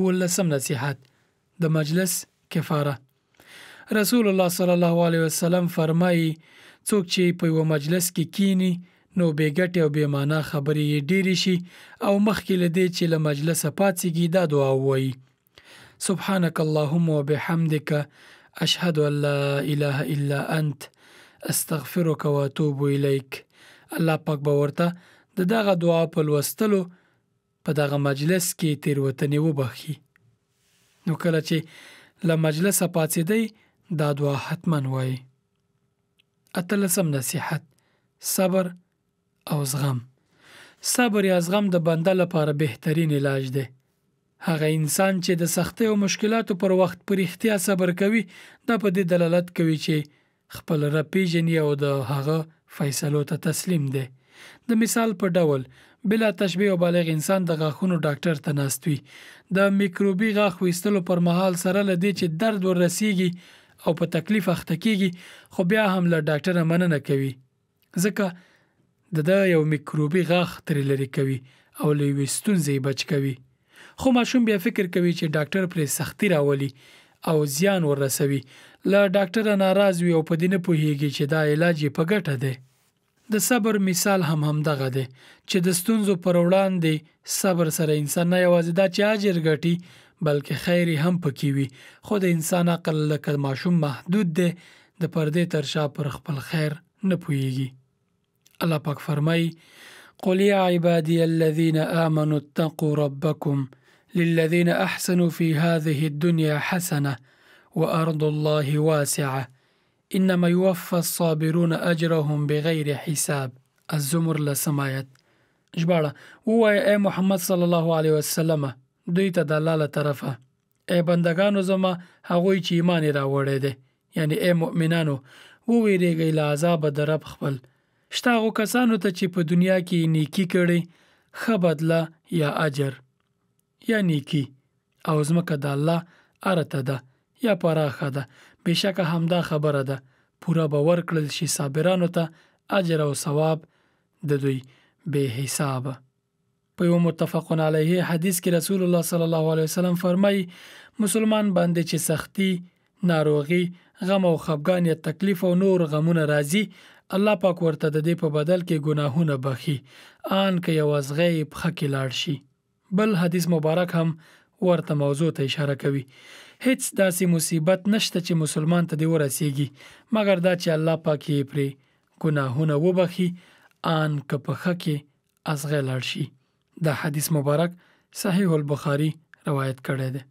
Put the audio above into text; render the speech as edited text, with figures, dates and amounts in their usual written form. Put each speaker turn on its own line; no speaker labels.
ولسم نصیحت د مجلس کفاره. رسول الله صلی الله علیه وسلم فرمایي څوک چې په یو مجلس کې کینی نو بې ګټې او بې معنا خبرې یې ډېرې شي او مخکې له دې چې له مجلسه پاڅېږي دا دعا ووایي: سبحانك اللهم وبحمدك اشهد ان لا اله الا انت استغفرك واتوب الیک. الله پاک به ورته دغه دعا په لوستلو په دغه مجلس کې تیروتنې وبخي. نو کله چې له مجلسه پاڅېدی دا دعا حتما وایي. اتلسم نصیحت: صبر او زغم. صبر یا زغم د بنده لپاره بهترین علاج دی. هغه انسان چې د سختۍ او مشکلاتو پر وخت پر اختیار صبر کوي دا په دې دلالت کوي چې خپل رب پیژني او د هغه فیصلو ته تسلیم دی. د مثال په ډول بلا تشبیه او بالغ انسان د غاښونو ډاکټر ته ناست وي. د میکروبي غاښ ویستلو پر مهال سره لدې چې درد ورسیږي او په تکلیف اخته کیږي خو بیا هم له ډاکټره مننه کوي ځکه د یو میکروبي غاښ ترې لرې کوي او له یوې ستونزې بچ کوي. خو ماشوم بیا فکر کوي چې ډاکټر پرې سختی راولي او زیان ورسوي. له ډاکټره ناراض وي او په دې نه پوهیږي چې دا علاج یې په ګټه دی. د صبر مثال همدغه دی چې د ستونزو پر وړاندې صبر سره انسان نه یوازې دا چې اجر ګټي بلکې خیر هم پکې وي. خو د انسان عقل لکه ماشوم محدود دی، د پردې تر شا پر خپل خیر نه پوهیږي. الله پاک فرمایي: قل يا عبادي الذين آمنوا اتقوا ربكم للذين أحسنوا في هذه الدنيا حسنة وأرض الله واسعة إنما يوفى الصابرون أجرهم بغير حساب. الزمر لسمایت. ژباړه: ووایه ای محمد صلی الله علیه وسلم دوی ته د الله له طرفه ای بندگانو زما هغوی چې ایمان راوړی دی، یعنی ای مؤمنانو وویریږئ له عذابه د رب خپل. شته هغو کسانو ته چې په دنیا کې نیکی کړي ښه بدله یا اجر یا نیکی او ځمکه د الله ارته ده یا پراخه ده. بېشکه همدا خبره ده پوره به ورکړل شي صابرانو ته اجر او ثواب د دوی بې حسابه. په یو متفقون علیه حدیث کې رسول الله صلی الله علیه وسلم فرمایي مسلمان باندې چې سختی، ناروغي، غم او خفګان یا تکلیف او نور غمونه راځي الله پاک ورته د دې په بدل کې ګناهونه بخي آن که یو ازغی پخه کې لاړ شي. بل حدیث مبارک هم ورته موضوع ته اشاره کوي. هیڅ داسې مصیبت نشته چې مسلمان ته دی ورسیږي مګر دا چې الله پاک یې پرې ګناهونه وبخي آن که پخه کې ازغی لاړ شي. دا حدیث مبارک صحیح البخاری روایت کړی دی.